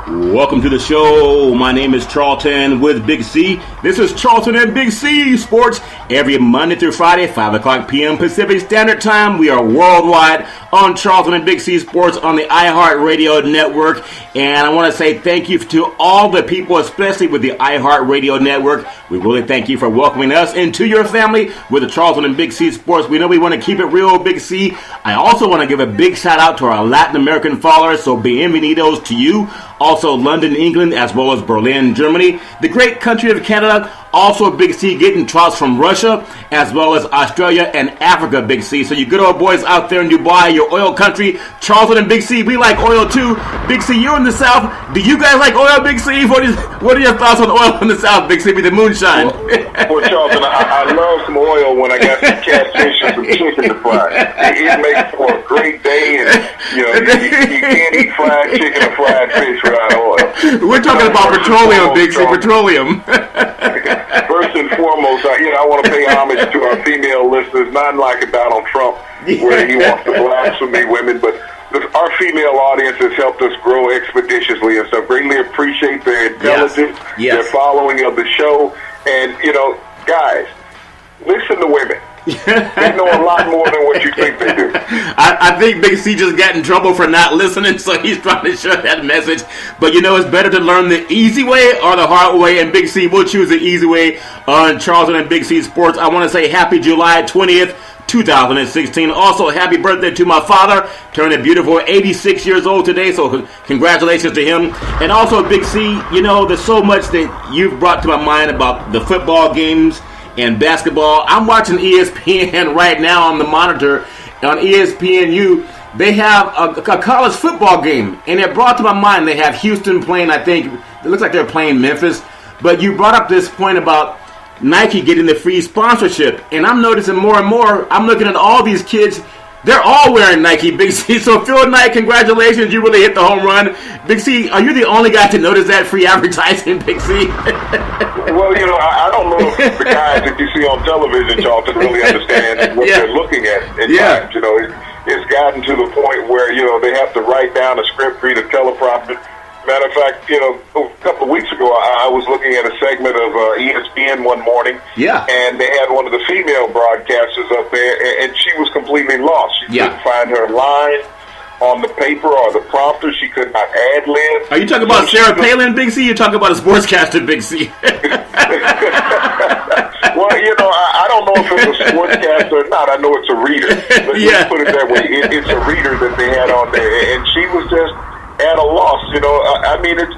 Welcome to the show. My name is Charlton with Big C. This is Charlton and Big C Sports every Monday through Friday, 5 o'clock p.m. Pacific Standard Time. We are worldwide on Charlton and Big C Sports on the iHeartRadio Network. And I want to say thank you to all the people, especially with the iHeartRadio Network. We really thank you for welcoming us into your family with the Charlton and Big C Sports. We know we want to keep it real, Big C. I also want to give a big shout out to our Latin American followers, so bienvenidos to you. Also London, England, as well as Berlin, Germany. The great country of Canada. Also Big C getting trolls from Russia, as well as Australia and Africa, Big C. So you good old boys out there in Dubai, your oil country, Charlton and Big C, we like oil too. Big C, you're in the South. Do you guys like oil, Big C? What are your thoughts on oil in the South, Big C, with the moonshine? Well, Charlton, I love some oil when I got some catfish and some chicken to fry. It makes for a great day, and you can't eat fried chicken or fried fish without oil. We're talking about petroleum, Big C, petroleum. First and foremost, I want to pay homage to our female listeners, not like it Donald Trump, where he wants to blaspheme women, but our female audience has helped us grow expeditiously, and so greatly appreciate their intelligence, their following of the show, and, guys, listen to women. They know a lot more than what you think they do. I think Big C just got in trouble for not listening, so he's trying to share that message. But it's better to learn the easy way or the hard way, and Big C will choose the easy way on Charlton and Big C Sports. I want to say happy July 20th, 2016. Also, happy birthday to my father, turning a beautiful 86 years old today, so congratulations to him. And also, Big C, there's so much that you've brought to my mind about the football games and basketball. I'm watching ESPN right now on the monitor. On ESPNU, they have a college football game, and it brought to my mind they have Houston playing, I think, it looks like they're playing Memphis. But you brought up this point about Nike getting the free sponsorship, and I'm noticing more and more, I'm looking at all these kids, they're all wearing Nike, Big C. So Phil Knight, congratulations, you really hit the home run. Big C, are you the only guy to notice that free advertising, Big C? Well, I don't know if the guys that you see on television, Charlton, really understand what they're looking at times. It's gotten to the point where, they have to write down a script, read a teleprompter. Matter of fact, a couple of weeks ago, I was looking at a segment of ESPN one morning, and they had one of the female broadcasters up there, and she was completely lost. She couldn't find her line on the paper or the prompter. She could not ad-lib. Are you talking about Sarah Palin, Big C? You're talking about a sportscaster, Big C? Well, I don't know if it's a sportscaster or not. I know it's a reader. Let's put it that way. It's a reader that they had on there, and she was just at a loss.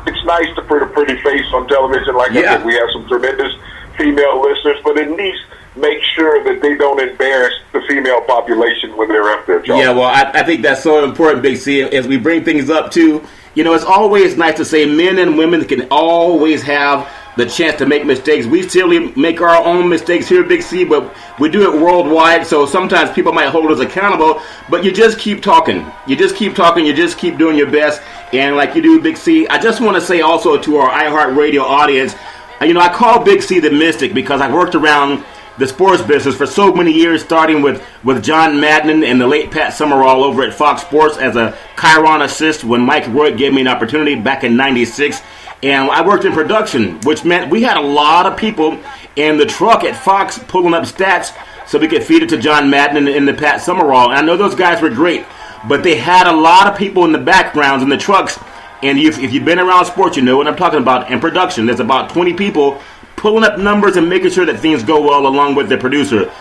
It's nice to put a pretty face on television. Like I said, we have some tremendous female listeners, but at least make sure that they don't embarrass the female population when they're up there, Charles. Yeah, well, I think that's so important, Big C, as we bring things up, too. It's always nice to say men and women can always have the chance to make mistakes. We still make our own mistakes here, Big C, but we do it worldwide, so sometimes people might hold us accountable, but you just keep talking. You just keep talking. You just keep doing your best, and like you do, Big C, I just want to say also to our iHeartRadio audience, I call Big C the mystic because I worked around the sports business for so many years, starting with John Madden and the late Pat Summerall over at Fox Sports as a Chiron assist when Mike Roy gave me an opportunity back in 96. And I worked in production, which meant we had a lot of people in the truck at Fox pulling up stats so we could feed it to John Madden and the Pat Summerall. And I know those guys were great, but they had a lot of people in the backgrounds in the trucks. And if you've been around sports, you know what I'm talking about. In production, there's about 20 people pulling up numbers and making sure that things go well along with the producer.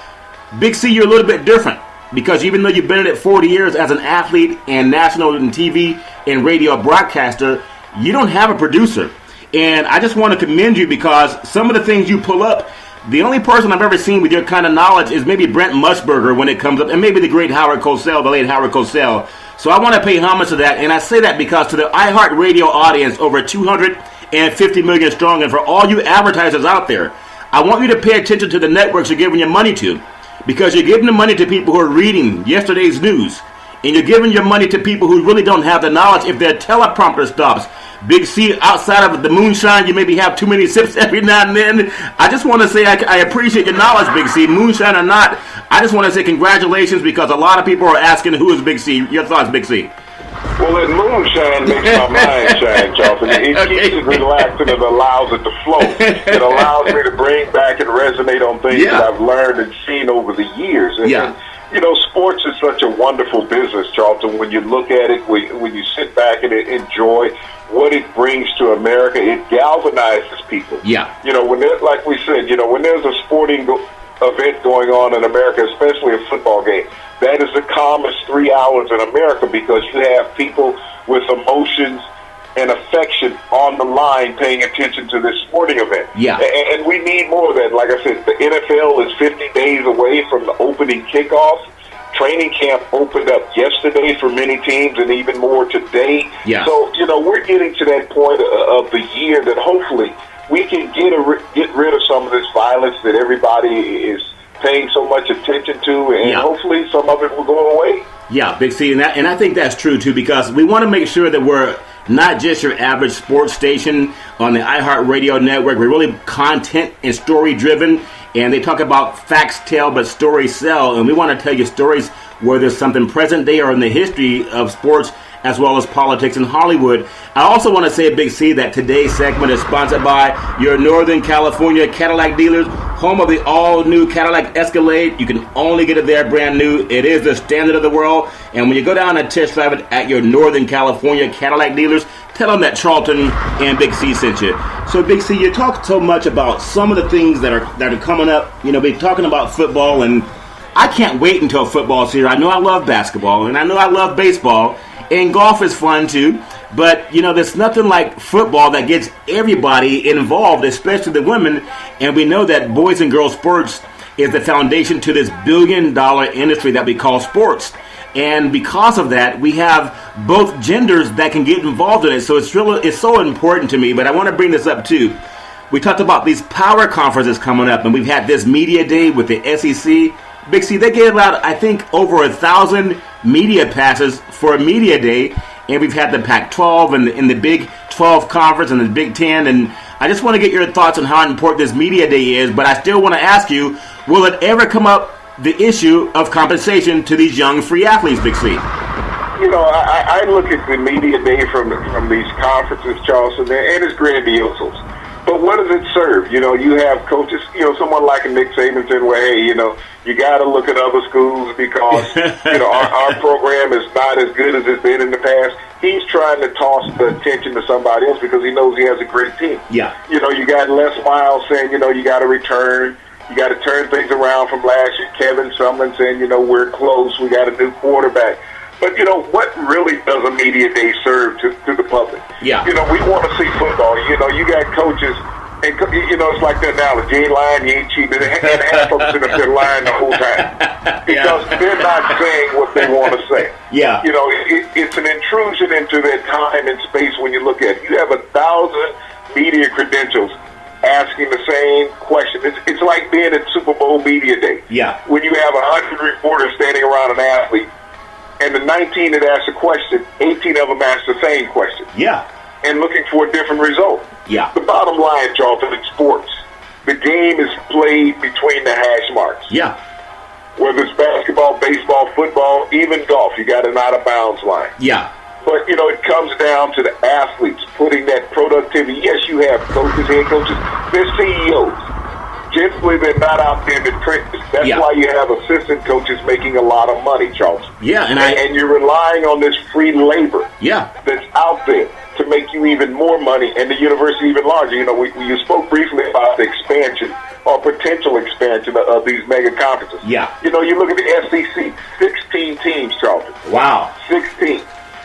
Big C, you're a little bit different because even though you've been in it 40 years as an athlete and national and TV and radio broadcaster, you don't have a producer. And I just want to commend you because some of the things you pull up, the only person I've ever seen with your kind of knowledge is maybe Brent Musburger when it comes up, and maybe the great Howard Cosell, the late Howard Cosell. So I want to pay homage to that, and I say that because to the iHeartRadio audience, over 250 million strong, and for all you advertisers out there, I want you to pay attention to the networks you're giving your money to, because you're giving the money to people who are reading yesterday's news, and you're giving your money to people who really don't have the knowledge if their teleprompter stops. Big C, outside of the moonshine, you maybe have too many sips every now and then. I just want to say I appreciate your knowledge, Big C. Moonshine or not, I just want to say congratulations because a lot of people are asking who is Big C. Your thoughts, Big C? Well, that moonshine makes my mind shine, Charlton. It keeps it relaxed and it allows it to flow. It allows me to bring back and resonate on things that I've learned and seen over the years. And, you know, sports is such a wonderful business, Charlton. When you look at it, when you sit back and enjoy what it brings to America, it galvanizes people. Yeah. You know, when like we said, you know, when there's a sporting event going on in America, especially a football game, that is the calmest 3 hours in America because you have people with emotions and affection on the line paying attention to this sporting event. Yeah. And we need more of that. Like I said, the NFL is 50 days away from the opening kickoff. Training camp opened up yesterday for many teams and even more today. Yeah. So, you know, we're getting to that point of the year that hopefully we can get rid of some of this violence that everybody is paying so much attention to, and hopefully some of it will go away. Yeah, Big C, and I think that's true, too, because we want to make sure that we're not just your average sports station on the iHeartRadio network. We're really content and story-driven, and they talk about facts tell, but stories sell, and we want to tell you stories where there's something present day or in the history of sports as well as politics in Hollywood. I also want to say, Big C, that today's segment is sponsored by your Northern California Cadillac dealers, home of the all-new Cadillac Escalade. You can only get it there brand new. It is the standard of the world. And when you go down and test drive it at your Northern California Cadillac dealers, tell them that Charlton and Big C sent you. So, Big C, you talk so much about some of the things that are coming up. You know, we're talking about football, and I can't wait until football's here. I know I love basketball, and I know I love baseball. And golf is fun, too. But, you know, there's nothing like football that gets everybody involved, especially the women. And we know that boys and girls sports is the foundation to this billion-dollar industry that we call sports. And because of that, we have both genders that can get involved in it. So it's so important to me. But I want to bring this up, too. We talked about these power conferences coming up, and we've had this media day with the SEC. Big C, they gave out, I think, over 1,000 media passes for a media day, and we've had the Pac-12 and the Big 12 conference and the Big 10, and I just want to get your thoughts on how important this media day is, but I still want to ask you, will it ever come up the issue of compensation to these young free athletes, Big C? You know, I look at the media day from these conferences, Charleston, and it's grandiose. But what does it serve? You know, you have coaches, you know, someone like Nick Saban said, well, hey, you know, you got to look at other schools because, you know, our program is not as good as it's been in the past. He's trying to toss the attention to somebody else because he knows he has a great team. Yeah. You know, you got Les Miles saying, you know, you got to return. You got to turn things around from last year. Kevin Sumlin saying, you know, we're close. We got a new quarterback. But, you know, what really does a media day serve to the public? Yeah. You know, we want to see football. You know, you got coaches, and, you know, it's like the analogy. You ain't lying, you ain't cheating. And half of them sit up there lying the whole time because they're not saying what they want to say. Yeah. You know, it's an intrusion into their time and space when you look at it. You have 1,000 media credentials asking the same question. It's like being at Super Bowl media day. Yeah. When you have 100 reporters standing around an athlete, and the 19 that asked a question, 18 of them asked the same question. Yeah. And looking for a different result. Yeah. The bottom line, Charlton, in sports, the game is played between the hash marks. Yeah. Whether it's basketball, baseball, football, even golf, you got an out-of-bounds line. Yeah. But, you know, it comes down to the athletes putting that productivity. Yes, you have coaches, head coaches, they're CEOs. Generally, they're not out there in the trenches. That's why you have assistant coaches making a lot of money, Charles. Yeah, and you're relying on this free labor that's out there to make you even more money and the university even larger. You know, you spoke briefly about the expansion or potential expansion of these mega conferences. Yeah. You know, you look at the SEC, 16 teams, Charlton. Wow. 16.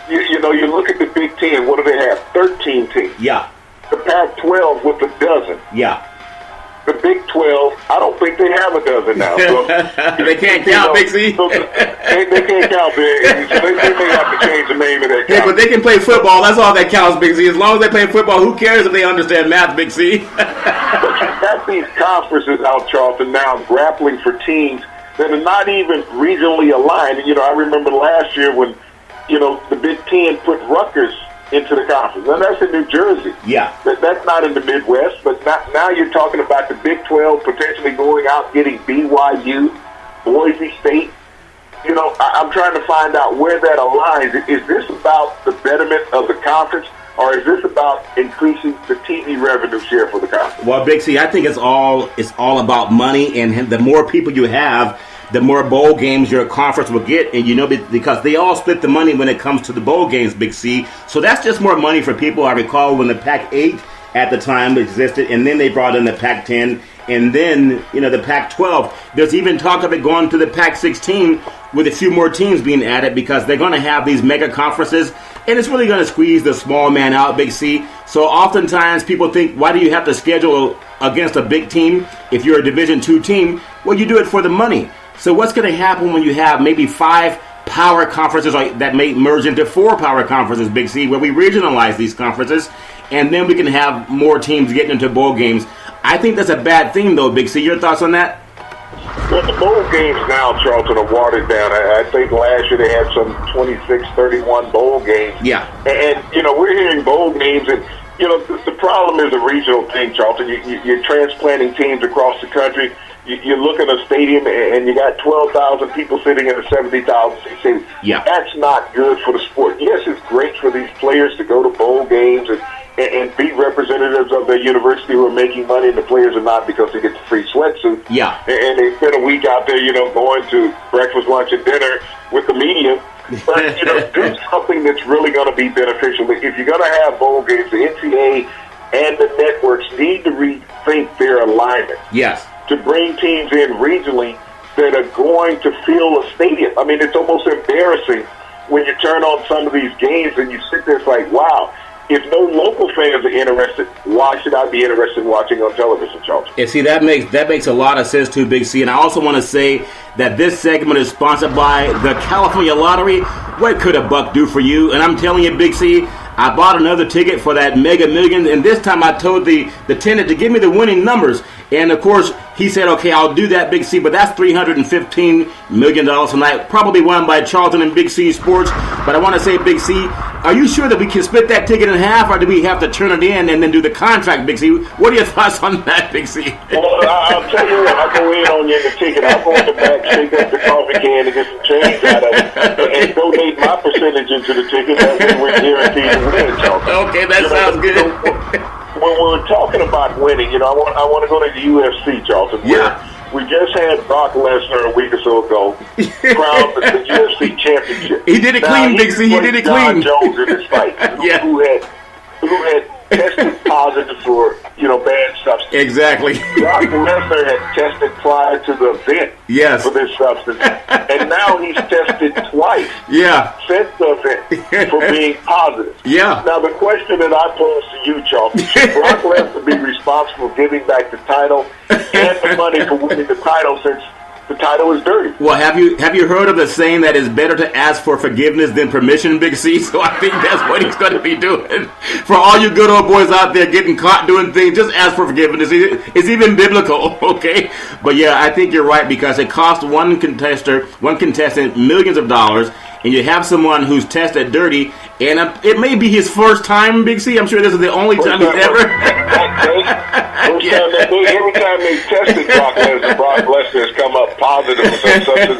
You know, you look at the Big Ten, what do they have? 13 teams. Yeah. The Pac-12 with a dozen. Yeah. The Big 12, I don't think they have a dozen now. So, they can't count, Big C. So they can't count there. So they may have to change the name of that. Hey, but they can play football. That's all that counts, Big C. As long as they play football, who cares if they understand math, Big C? But you've got these conferences out, Charlton, now grappling for teams that are not even regionally aligned. And, you know, I remember last year when, you know, the Big Ten put Rutgers into the conference. Now, that's in New Jersey. Yeah. That's not in the Midwest, but now you're talking about the Big 12 potentially going out and getting BYU, Boise State. You know, I'm trying to find out where that aligns. Is this about the betterment of the conference, or is this about increasing the TV revenue share for the conference? Well, Big C, I think it's all about money, and the more people you have, the more bowl games your conference will get, and you know, because they all split the money when it comes to the bowl games, Big C. So that's just more money for people. I recall when the Pac-8 at the time existed, and then they brought in the Pac-10, and then, you know, the Pac-12. There's even talk of it going to the Pac-16 with a few more teams being added, because they're going to have these mega conferences, and it's really going to squeeze the small man out, Big C. So oftentimes people think, why do you have to schedule against a big team if you're a Division II team? Well, you do it for the money. So what's going to happen when you have maybe 5 power conferences that may merge into 4 power conferences, Big C, where we regionalize these conferences, and then we can have more teams getting into bowl games? I think that's a bad thing, though, Big C. Your thoughts on that? Well, the bowl games now, Charlton, are watered down. I think last year they had some 26, 31 bowl games. Yeah. And you know, we're hearing bowl games, and, you know, the problem is a regional thing, Charlton. You're transplanting teams across the country. You look at a stadium and you got 12,000 people sitting in a 70,000 seat stadium. Yeah. That's not good for the sport. Yes, it's great for these players to go to bowl games and be representatives of their university who are making money, and the players are not, because they get the free sweatsuit. Yeah. And they spend a week out there, you know, going to breakfast, lunch, and dinner with the media. But, you know, do something that's really going to be beneficial. If you're going to have bowl games, the NCAA and the networks need to rethink their alignment. Yes. To bring teams in regionally that are going to fill a stadium. I mean, it's almost embarrassing when you turn on some of these games and you sit there, it's like, wow, if no local fans are interested, why should I be interested in watching on television, Charlton? And see, that makes a lot of sense too, Big C. And I also want to say that this segment is sponsored by the California Lottery. What could a buck do for you? And I'm telling you, Big C, I bought another ticket for that Mega Millions, and this time I told the tenant to give me the winning numbers. And, of course, he said, okay, I'll do that, Big C, but that's $315 million tonight, probably won by Charlton and Big C Sports. But I want to say, Big C, are you sure that we can split that ticket in half, or do we have to turn it in and then do the contract, Big C? What are your thoughts on that, Big C? Well, I'll tell you what, I'll go in on you in the ticket. I'll go in the back, shake up the coffee can, and get some change out of it, and donate my percentage into the ticket. That way we're guaranteed to win, Charlton. Okay, that sounds good. When we're talking about winning, you know, I want to go to the UFC, Charlton. Yeah. We just had Brock Lesnar a week or so ago crowned the UFC championship. He did it clean, Big C. He did it clean. John Jones in this fight, Yeah. who had tested positive for, you know, bad substance. Exactly. Brock Lesnar had tested prior to the event Yes. for this substance, and now he's tested twice Yeah. since the event for being positive. Yeah. Now, the question that I pose to you, Charlton, should Brock Lesnar be responsible for giving back the title and the money for winning the title, since the title is dirty? Well, have you heard of the saying that it's better to ask for forgiveness than permission, Big C? So I think that's what he's going to be doing. For all you good old boys out there getting caught doing things, just ask for forgiveness. It's even biblical, okay? But yeah, I think you're right, because it costs one contestant millions of dollars, and you have someone who's tested dirty, and it may be his first time, Big C. I'm sure this is the only time he's ever. Every time they tested Brock Lesnar has come up positive for some substance.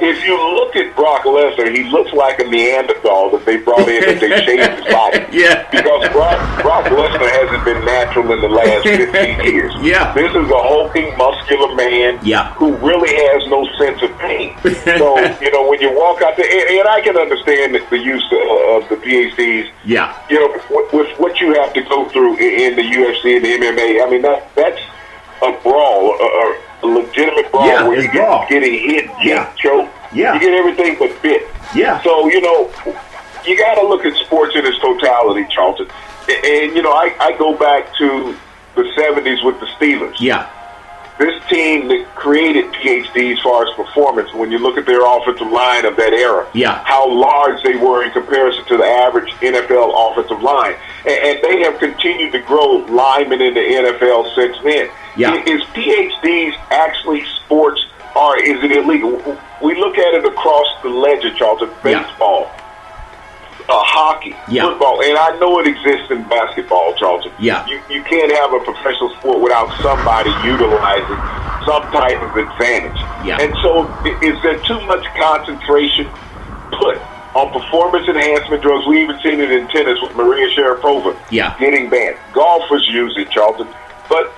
If you look at Brock Lesnar, he looks like a Neanderthal that they brought in and they shaved his body. Yeah. Because Brock Lesnar hasn't been natural in the last 15 years. Yeah. This is a hulking, muscular man who really has no sense of pain. So, you know, when you walk out there, and I can understand the use of the PhDs. Yeah. You know, with what you have to go through in the UFC and the MMA, I mean, that's a brawl, a legitimate brawl where you get getting hit, choked. Yeah. You get everything but bit. Yeah. So, you know, you got to look at sports in its totality, Charlton. And, you know, I go back to the 70s with the Steelers. Yeah. This team that created PhD as far as performance, when you look at their offensive line of that era, how large they were in comparison to the average NFL offensive line. And they have continued to grow linemen in the NFL since then. Yeah. Is PhDs actually sports, or is it illegal? We look at it across the ledger, Charlton. Baseball. hockey, football, and I know it exists in basketball, Charlton. Yeah. You can't have a professional sport without somebody utilizing some type of advantage. Yeah. And so is there too much concentration put on performance enhancement drugs? We even seen it in tennis with Maria Sharapova getting banned. Golfers use it, Charlton. But,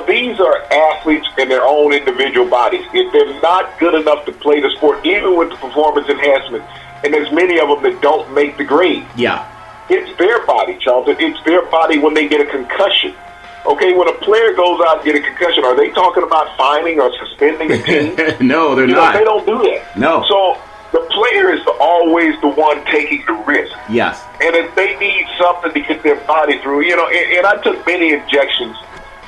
these are athletes in their own individual bodies. If they're not good enough to play the sport, even with the performance enhancement, and there's many of them that don't make the grade. Yeah. It's their body, Charlton. It's their body when they get a concussion. Okay, when a player goes out and get a concussion, are they talking about fining or suspending a team? No, they're not. They don't do that. No. So the player is always the one taking the risk. Yes. And if they need something to get their body through, and I took many injections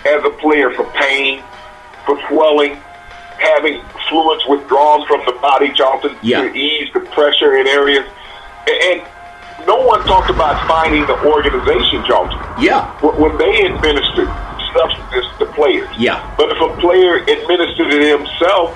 as a player for pain, for swelling, having fluids withdrawn from the body, Charlton, to ease the pressure in areas. And no one talked about finding the organization, Charlton. Yeah. When they administered substances to players. Yeah. But if a player administered it himself,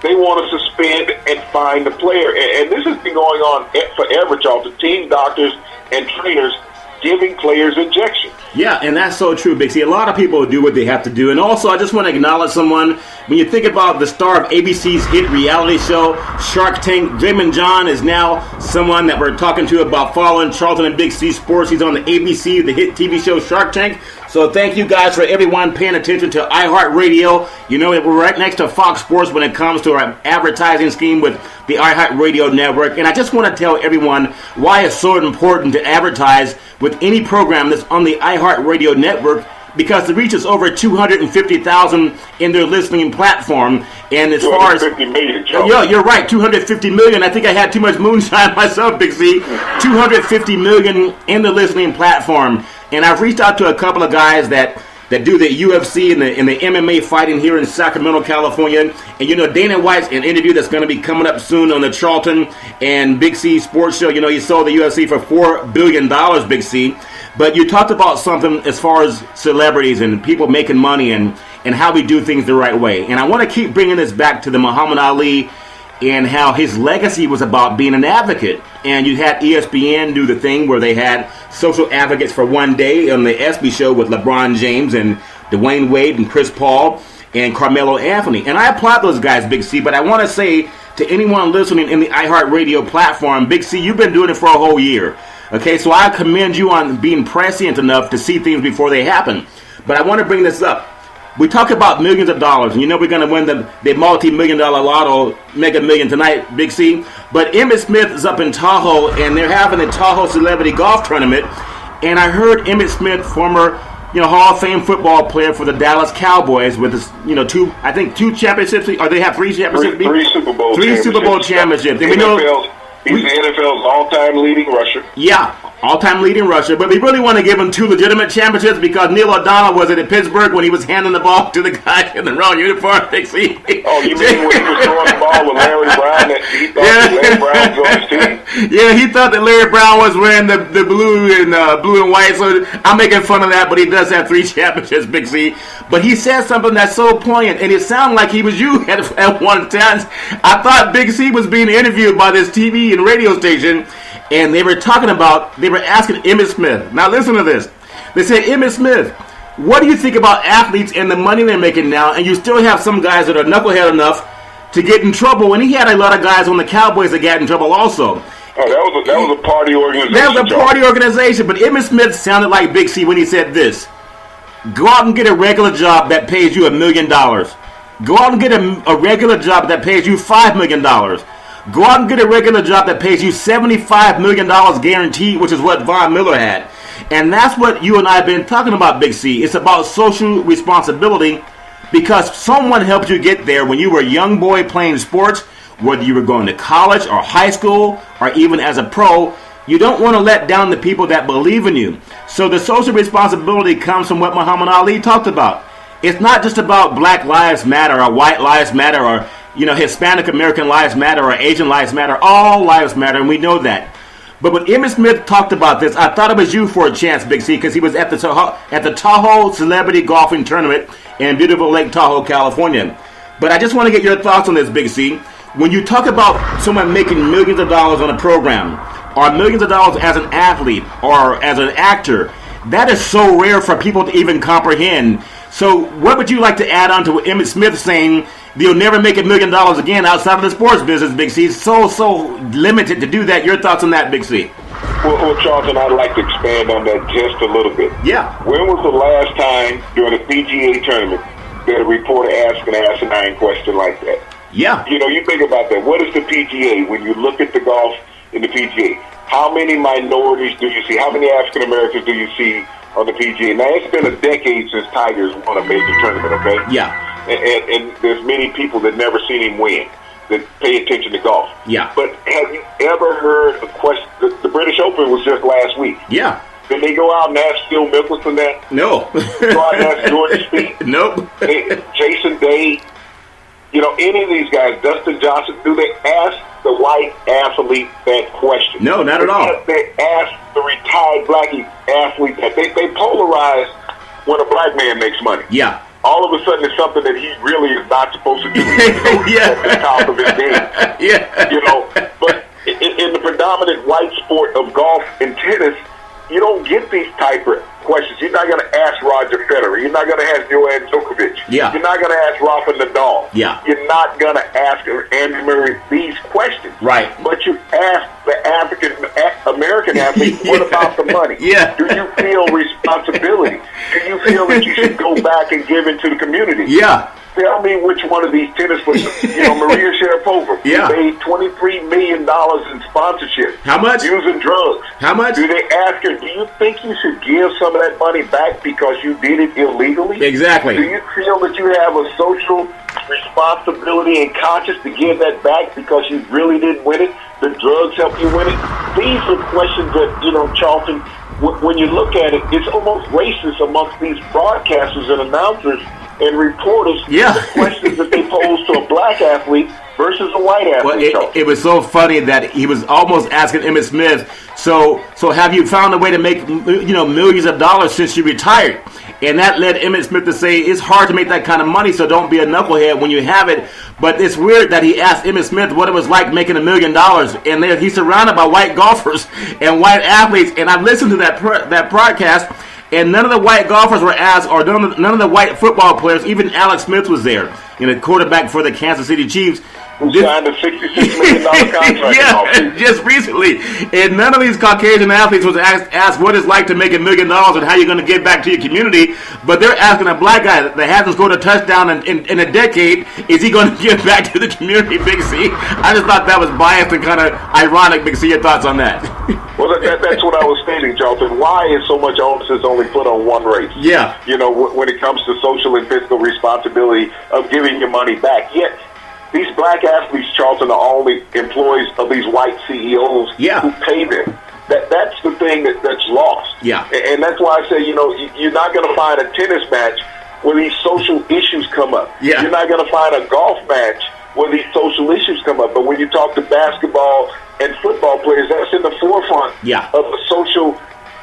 they want to suspend and fine the player. And this has been going on forever, Charlton. Team doctors and trainers giving players injections. Yeah, and that's so true, Big C. A lot of people do what they have to do. And also, I just want to acknowledge someone. When you think about the star of ABC's hit reality show, Shark Tank, Draymond John is now someone that we're talking to about following Charlton and Big C Sports. He's on the ABC, the hit TV show Shark Tank. So thank you guys for everyone paying attention to iHeartRadio. We're right next to Fox Sports when it comes to our advertising scheme with the iHeartRadio network. And I just want to tell everyone why it's so important to advertise with any program that's on the iHeartRadio network, because it reaches over 250,000 in their listening platform. And as far as 250 million, you're right, 250 million. I think I had too much moonshine myself, Big C. 250 million in the listening platform. And I've reached out to a couple of guys that do the UFC and the MMA fighting here in Sacramento, California. And Dana White's an interview that's going to be coming up soon on the Charlton and Big C Sports Show. He sold the UFC for $4 billion, Big C. But you talked about something as far as celebrities and people making money and how we do things the right way. And I want to keep bringing this back to the Muhammad Ali and how his legacy was about being an advocate. And you had ESPN do the thing where they had social advocates for one day on the ESPY show with LeBron James and Dwayne Wade and Chris Paul and Carmelo Anthony. And I applaud those guys, Big C, but I want to say to anyone listening in the iHeartRadio platform, Big C, you've been doing it for a whole year. Okay, so I commend you on being prescient enough to see things before they happen. But I want to bring this up. We talk about millions of dollars, and we're going to win the multi-million-dollar lotto, Mega Million tonight, Big C. But Emmitt Smith is up in Tahoe, and they're having a Tahoe Celebrity Golf Tournament. And I heard Emmitt Smith, former Hall of Fame football player for the Dallas Cowboys, with his, two championships, or they have three championships? Three Super Bowl championships. Three Super Bowl championships. And he's the NFL's all-time leading rusher. Yeah, all-time leading rusher. But we really want to give him two legitimate championships because Neil O'Donnell was at Pittsburgh when he was handing the ball to the guy in the wrong uniform. Oh, you mean when he was throwing the ball with Larry Brown? He thought that Larry Brown was on his team? Yeah, he thought that Larry Brown was wearing the blue and white. So I'm making fun of that, but he does have three championships, Big C. But he said something that's so poignant, and it sounded like he was you at one time. I thought Big C was being interviewed by this TV and radio station, and they were asking Emmitt Smith. Now listen to this. They say, Emmitt Smith, what do you think about athletes and the money they're making now, and you still have some guys that are knucklehead enough to get in trouble, and he had a lot of guys on the Cowboys that got in trouble also. Oh, that was a party organization. That was a party organization, but Emmitt Smith sounded like Big C when he said this. Go out and get a regular job that pays you $1 million. Go out and get a regular job that pays you $5 million. Go out and get a regular job that pays you $75 million guaranteed, which is what Von Miller had. And that's what you and I have been talking about, Big C. It's about social responsibility because someone helped you get there when you were a young boy playing sports, whether you were going to college or high school or even as a pro. You don't want to let down the people that believe in you. So the social responsibility comes from what Muhammad Ali talked about. It's not just about Black Lives Matter or White Lives Matter or Hispanic American Lives Matter or Asian Lives Matter. All lives matter, and we know that. But when Emmitt Smith talked about this, I thought it was you for a chance, Big C, because he was at the Tahoe Celebrity Golfing Tournament in beautiful Lake Tahoe, California. But I just want to get your thoughts on this, Big C. When you talk about someone making millions of dollars on a program, or millions of dollars as an athlete or as an actor. That is so rare for people to even comprehend. So what would you like to add on to what Emmitt Smith saying, you'll never make $1 million again outside of the sports business, Big C? So limited to do that. Your thoughts on that, Big C? Well, Charlton, I'd like to expand on that just a little bit. Yeah. When was the last time during a PGA tournament that a reporter asked an asinine question like that? Yeah. You know, you think about that. What is the PGA? When you look at the golf in the PGA, how many minorities do you see? How many African Americans do you see on the PGA? Now, it's been a decade since Tiger's won a major tournament, okay? Yeah. And there's many people that never seen him win that pay attention to golf. Yeah. But have you ever heard a question? The British Open was just last week. Yeah. Did they go out and ask Phil Mickelson that? No. Go out and ask Jordan Spieth? Nope. Jason Day? You know, any of these guys, Dustin Johnson, do they ask the white athlete that question? No, not at all. They ask the retired black athlete that. They polarize when a black man makes money. Yeah. All of a sudden, it's something that he really is not supposed to do. Yeah. At the top of his game. Yeah. You know, but in the predominant white sport of golf and tennis, you don't get these type of questions. You're not going to ask Roger Federer. You're not going to ask Joanne Djokovic. Yeah. You're not going to ask Rafa Nadal. Yeah. You're not going to ask Andy Murray these questions. Right. But you ask the African American athlete, what about the money? Yeah. Do you feel responsibility? Do you feel that you should go back and give into the community? Yeah. Tell me which one of these tennis players, Maria Sharapova, yeah. paid $23 million in sponsorship. How much? Using drugs. How much? Do they ask her, do you think you should give some of that money back because you did it illegally? Exactly. Do you feel that you have a social responsibility and conscience to give that back because you really didn't win it? The drugs help you win it? These are questions that, Charlton, when you look at it, it's almost racist amongst these broadcasters and announcers and reporters, yeah. the questions that they pose to a black athlete versus a white athlete. Well, it was so funny that he was almost asking Emmitt Smith, so have you found a way to make millions of dollars since you retired? And that led Emmitt Smith to say it's hard to make that kind of money, so don't be a knucklehead when you have it. But it's weird that he asked Emmitt Smith what it was like making $1 million, and he's surrounded by white golfers and white athletes. And I listened to that broadcast. And none of the white golfers were asked, or none of the white football players, even Alex Smith was there, quarterback for the Kansas City Chiefs. Who signed a $66 million contract. Yeah, just recently. And none of these Caucasian athletes was asked what it's like to make $1 million and how you're going to give back to your community. But they're asking a black guy that hasn't scored a touchdown in a decade, is he going to give back to the community, Big C? I just thought that was biased and kind of ironic. Big C, your thoughts on that? Well, that's what I was stating, Charlton. Why is so much onus only put on one race? Yeah. When it comes to social and fiscal responsibility of giving your money back. Yet, these black athletes, Charlton, are only employees of these white CEOs who pay them. That's the thing that's lost. Yeah. And that's why I say, you're not going to find a tennis match where these social issues come up. Yeah. You're not going to find a golf match where these social issues come up. But when you talk to basketball and football players, that's in the forefront of the social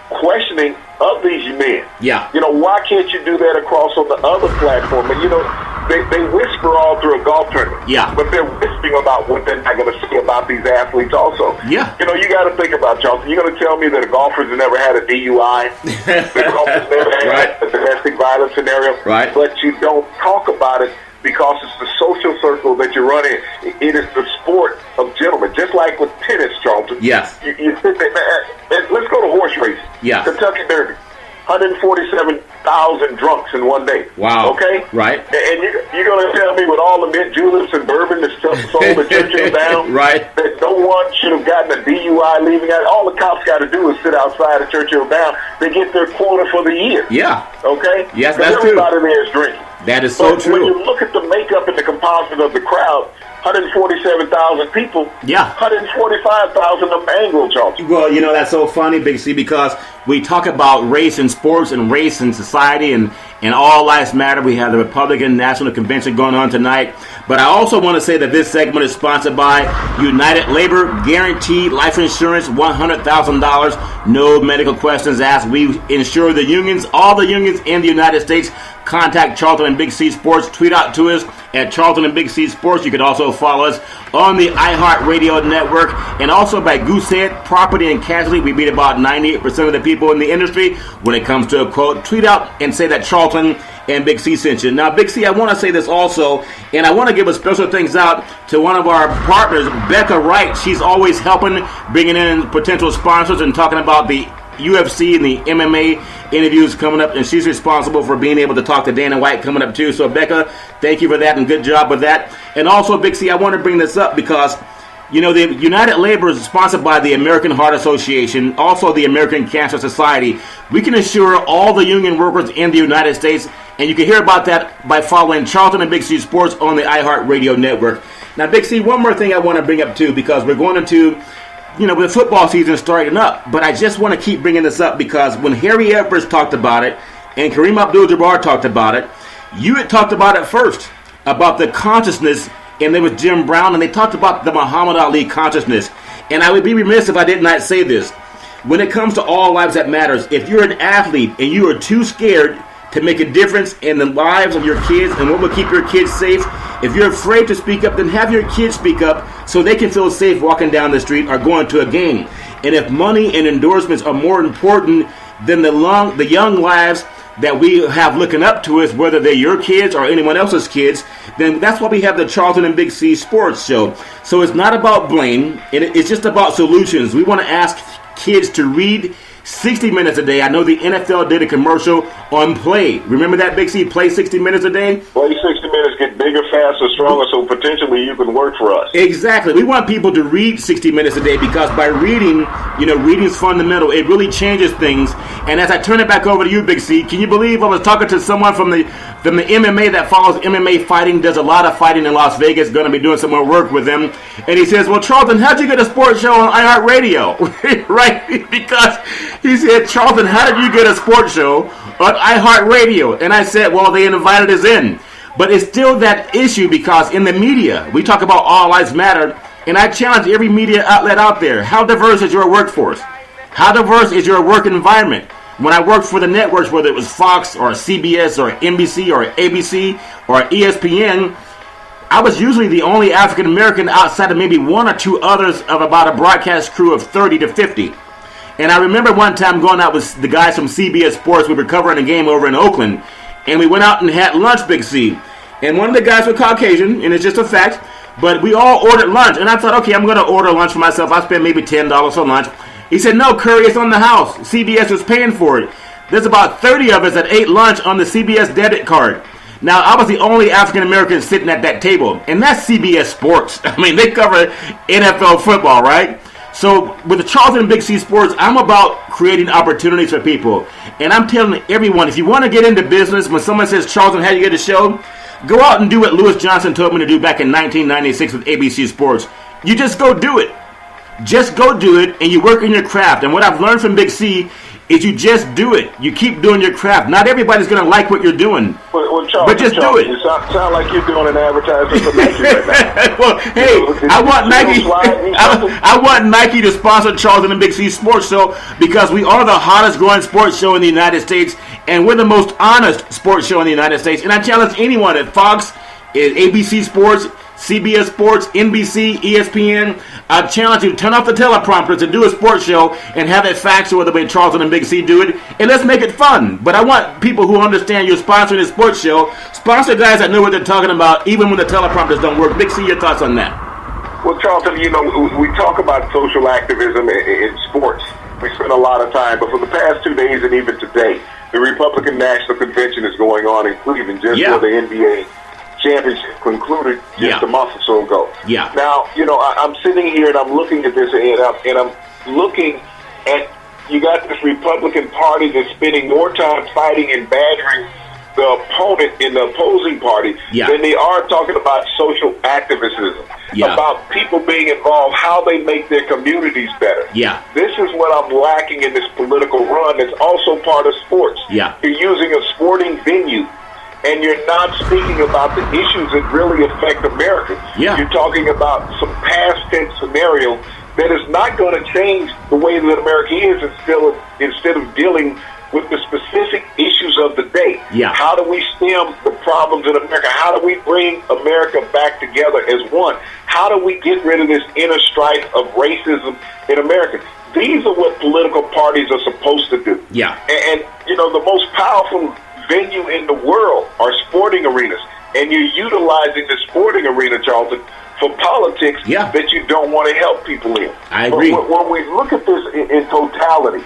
questioning of these men. Yeah. Why can't you do that across on the other platform? And, they whisper all through a golf tournament. Yeah. But they're whispering about what they're not going to say about these athletes also. Yeah. You got to think about, Charlton. You're going to tell me that a golfer's never had a DUI, the golfer's never had a domestic violence scenario, but you don't talk about it because it's the social circle that you run in. It is the sport of gentlemen, just like with tennis, Charlton. Yes. You sit there, let's go to horse racing. Yeah. Kentucky Derby. 147,000 drunks in one day. Wow. Okay? Right. And you're going to tell me with all the mint juleps and bourbon that's sold at Churchill Down that no one should have gotten a DUI leaving out. All the cops got to do is sit outside of Churchill Down. They get their quota for the year. Yeah. Okay? Yes, that's true. Everybody there is drinking. That is so true. When you look at the makeup and the composite of the crowd, 147,000 people. Yeah. 145,000 of them Anglo, Charlton. Well, that's so funny, Big C, because we talk about race in sports and race in society, and and All Lives Matter. We have the Republican National Convention going on tonight. But I also want to say that this segment is sponsored by United Labor, guaranteed life insurance, $100,000, no medical questions asked. We insure the unions, all the unions in the United States. Contact Charlton and Big C Sports. Tweet out to us at Charlton and Big C Sports. You can also follow us on the iHeartRadio network and also by Goosehead Property and Casualty. We beat about 98% of the people in the industry when it comes to a quote. Tweet out and say that Charlton and Big C sent you. Now, Big C, I want to say this also, and I want to give a special thanks out to one of our partners, Becca Wright. She's always helping, bringing in potential sponsors and talking about the UFC and the MMA interviews coming up, and she's responsible for being able to talk to Dana White coming up too. So Becca, thank you for that and good job with that. And also, Big C, I want to bring this up because, you know, the United Labor is sponsored by the American Heart Association, also the American Cancer Society. We can assure all the union workers in the United States, and you can hear about that by following Charlton and Big C Sports on the iHeartRadio network. Now, Big C, one more thing I want to bring up too, because we're going into, you know, the football season starting up, but I just want to keep bringing this up because when Harry Evers talked about it and Kareem Abdul-Jabbar talked about it, you had talked about it first, about the consciousness, and there was Jim Brown, and they talked about the Muhammad Ali consciousness. And I would be remiss if I did not say this. When it comes to all lives that matters, if you're an athlete and you are too scared to make a difference in the lives of your kids and what will keep your kids safe, if you're afraid to speak up, then have your kids speak up so they can feel safe walking down the street or going to a game. And if money and endorsements are more important than the young lives that we have looking up to us, whether they're your kids or anyone else's kids, then that's why we have the Charlton and Big C Sports Show. So it's not about blame, it's just about solutions. We want to ask kids to read 60 minutes a day. I know the NFL did a commercial on play. Remember that, Big C? Play 60 minutes a day? Play 60 minutes, get bigger, faster, stronger, so potentially you can work for us. Exactly. We want people to read 60 minutes a day because by reading, you know, reading's fundamental. It really changes things. And as I turn it back over to you, Big C, can you believe I was talking to someone from the MMA that follows MMA fighting, does a lot of fighting in Las Vegas, going to be doing some more work with them. And he says, well, Charlton, how'd you get a sports show on iHeartRadio? Right? Because he said, Charlton, how did you get a sports show on iHeartRadio? And I said, well, they invited us in. But it's still that issue because in the media, we talk about all lives matter, and I challenge every media outlet out there. How diverse is your workforce? How diverse is your work environment? When I worked for the networks, whether it was Fox or CBS or NBC or ABC or ESPN, I was usually the only African American outside of maybe one or two others of about a broadcast crew of 30 to 50. And I remember one time going out with the guys from CBS Sports. We were covering a game over in Oakland, and we went out and had lunch, Big C. And one of the guys was Caucasian, and it's just a fact, but we all ordered lunch. And I thought, okay, I'm going to order lunch for myself. I spent maybe $10 for lunch. He said, no, Curry, it's on the house. CBS was paying for it. There's about 30 of us that ate lunch on the CBS debit card. Now, I was the only African-American sitting at that table, and that's CBS Sports. I mean, they cover NFL football, right? So with the Charlton and Big C Sports, I'm about creating opportunities for people. And I'm telling everyone, if you want to get into business, when someone says, Charlton, how do you get a show? Go out and do what Lewis Johnson told me to do back in 1996 with ABC Sports. You just go do it. Just go do it, and you work in your craft. And what I've learned from Big C is you just do it. You keep doing your craft. Not everybody's going to like what you're doing, but just do it. You sound like you're doing an advertisement for Nike right now. Well, hey, I want Nike. I want Nike to sponsor Charlton and Big C Sports Show because we are the hottest growing sports show in the United States, and we're the most honest sports show in the United States. And I challenge anyone at Fox, at ABC Sports, CBS Sports, NBC, ESPN. I challenge you to turn off the teleprompters and do a sports show and have it factual the way Charlton and Big C do it. And let's make it fun. But I want people who understand you're sponsoring a sports show. Sponsor guys that know what they're talking about, even when the teleprompters don't work. Big C, your thoughts on that? Well, Charlton, you know, we talk about social activism in sports. We spend a lot of time. But for the past 2 days and even today, the Republican National Convention is going on in Cleveland just for the NBA championship concluded just a month or so ago. Yeah. Now, you know, I'm sitting here and I'm looking at this, and I'm looking at, you got this Republican Party that's spending more time fighting and badgering the opponent in the opposing party than they are talking about social activism, about people being involved, how they make their communities better. This is what I'm lacking in this political run. It's also part of sports. You're using a sporting venue, and you're not speaking about the issues that really affect America. You're talking about some past tense scenario that is not going to change the way that America is instead of dealing with the specific issues of the day. How do we stem the problems in America? How do we bring America back together as one? How do we get rid of this inner strife of racism in America? These are what political parties are supposed to do. And the most powerful venue in the world are sporting arenas. And you're utilizing the sporting arena, Charlton, for politics that you don't want to help people in. I agree. But when we look at this in totality,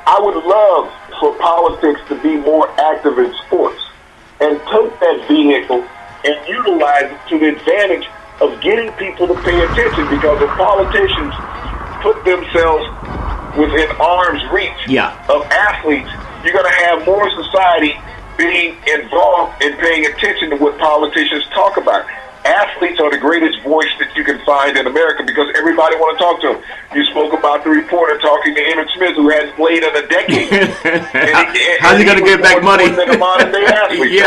I would love for politics to be more active in sports and take that vehicle and utilize it to the advantage of getting people to pay attention, because if politicians put themselves within arm's reach of athletes, you're going to have more society being involved in paying attention to what politicians talk about. Athletes are the greatest voice that you can find in America because everybody want to talk to them. You spoke about the reporter talking to Emmitt Smith, who hasn't played in a decade. How's he going to get back money? Than a modern-day athlete.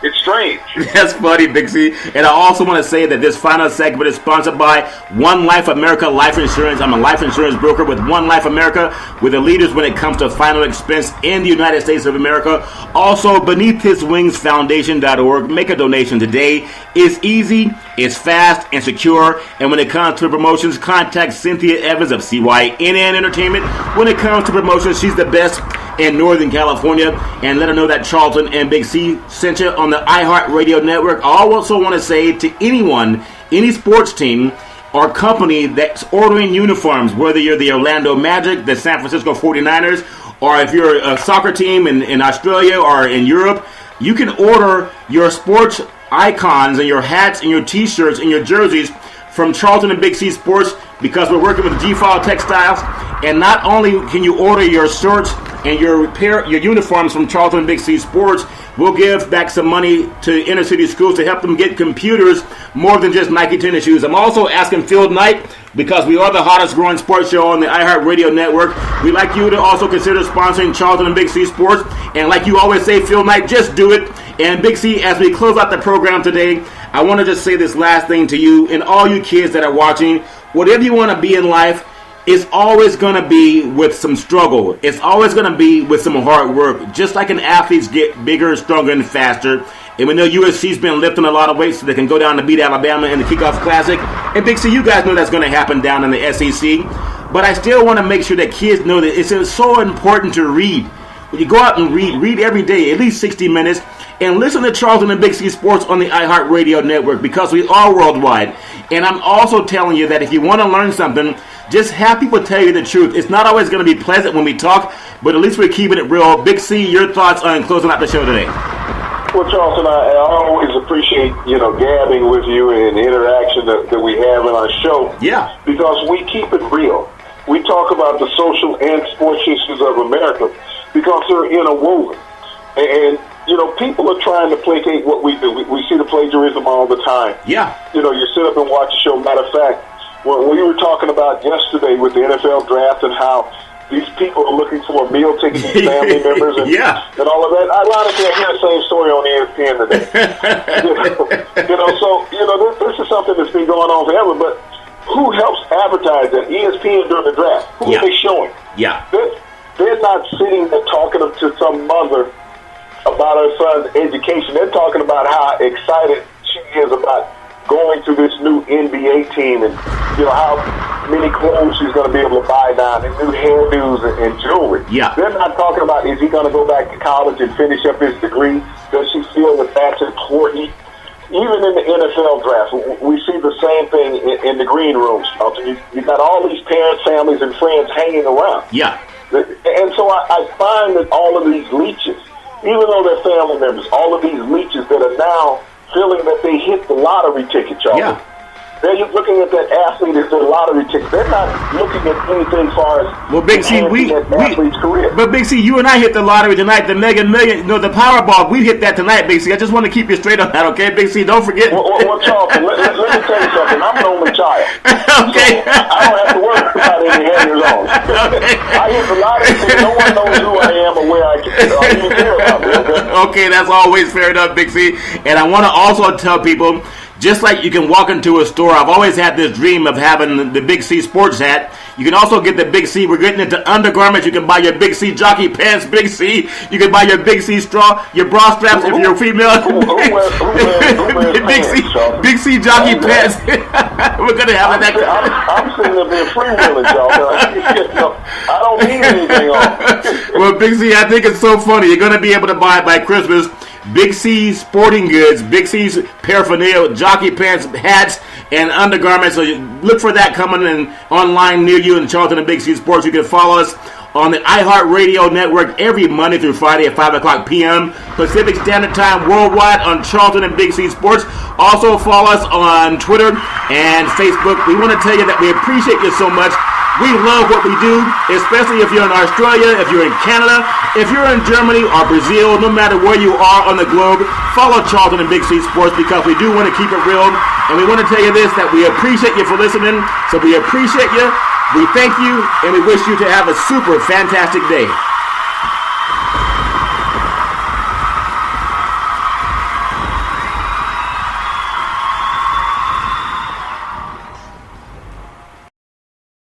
It's strange. That's funny, Big C. And I also want to say that this final segment is sponsored by One Life America Life Insurance. I'm a life insurance broker with One Life America, with the leaders when it comes to final expense in the United States of America. Also, Beneath His Wings Foundation.org. Make a donation today. It's easy, it's fast, and secure. And when it comes to promotions, contact Cynthia Evans of CYNN Entertainment. When it comes to promotions, she's the best in Northern California. And let her know that Charlton and Big C sent you on the iHeartRadio network. I also want to say to anyone, any sports team or company that's ordering uniforms, whether you're the Orlando Magic, the San Francisco 49ers, or if you're a soccer team in Australia or in Europe, you can order your sports icons and your hats and your t-shirts and your jerseys from Charlton and Big C Sports, because we're working with G-File Textiles. And not only can you order your shirts and your uniforms from Charlton and Big C Sports, we'll give back some money to inner city schools to help them get computers, more than just Nike tennis shoes. I'm also asking Phil Knight, because we are the hottest growing sports show on the iHeartRadio network, we'd like you to also consider sponsoring Charlton and Big C Sports. And like you always say, Phil Knight, just do it. And Big C, as we close out the program today, I want to just say this last thing to you and all you kids that are watching. Whatever you want to be in life, it's always going to be with some struggle. It's always going to be with some hard work. Just like an athletes get bigger, stronger, and faster. And we know USC's been lifting a lot of weights so they can go down to beat Alabama in the Kickoff Classic. And Big C, you guys know that's going to happen down in the SEC. But I still want to make sure that kids know that it's so important to read. When you go out and read every day, at least 60 minutes, and listen to Charlton and Big C Sports on the iHeartRadio network, because we are worldwide. And I'm also telling you that if you want to learn something, just have people tell you the truth. It's not always going to be pleasant when we talk, but at least we're keeping it real. Big C, your thoughts on closing out the show today? Well, Charlton, I always appreciate, gabbing with you and the interaction that we have in our show. Yeah. Because we keep it real. We talk about the social and sports issues of America because they're interwoven. And people are trying to placate what we do. We see the plagiarism all the time. Yeah. You sit up and watch the show. Matter of fact, when we were talking about yesterday with the NFL draft and how these people are looking for a meal ticket to family members and all of that, ironically, I hear the same story on ESPN today. This is something that's been going on forever, but who helps advertise that? ESPN during the draft. Who are they showing? Yeah. They're not sitting there talking to some mother about her son's education. They're talking about how excited she is about going to this new NBA team and how many clothes she's going to be able to buy now and new hairdos and jewelry. Yeah. They're not talking about, is he going to go back to college and finish up his degree? Does she feel that that's important? Even in the NFL draft, we see the same thing in the green rooms. You got all these parents, families, and friends hanging around. Yeah. And so I find that all of these leeches, even though they're family members, all of these leeches that are now feeling that they hit the lottery ticket, Charlie. Yeah. They're just looking at that athlete as their lottery ticket. They're not looking at anything as far as Big C, athlete's career. But Big C, you and I hit the lottery tonight, the Mega Million, the Powerball. We hit that tonight, Big C. I just want to keep you straight on that, okay, Big C? Don't forget. Well, Charlton, let me tell you something. I'm an only child. Okay. So I don't have to worry about any hangers-on. Okay. I hit the lottery, so no one knows who I am or where I even care about me, okay? Okay, that's always fair enough, Big C. And I want to also tell people, just like you can walk into a store, I've always had this dream of having the Big C sports hat. You can also get the Big C. We're getting into undergarments. You can buy your Big C jockey pants, Big C. You can buy your Big C straw, your bra straps if you're a female. Big C jockey pants. We're going to have that. I'm sitting up there freewheeling, y'all. I don't need anything on. Well, Big C, I think it's so funny. You're going to be able to buy it by Christmas. Big C sporting goods, Big C's paraphernalia, jockey pants, hats, and undergarments. So you look for that coming in online near you in Charlton and Big C Sports. You can follow us on the iHeartRadio network every Monday through Friday at 5 o'clock p.m. Pacific Standard Time worldwide on Charlton and Big C Sports. Also follow us on Twitter and Facebook. We want to tell you that we appreciate you so much. We love what we do, especially if you're in Australia, if you're in Canada, if you're in Germany or Brazil, no matter where you are on the globe, follow Charlton and Big C Sports because we do want to keep it real. And we want to tell you this, that we appreciate you for listening. So we appreciate you, we thank you, and we wish you to have a super fantastic day.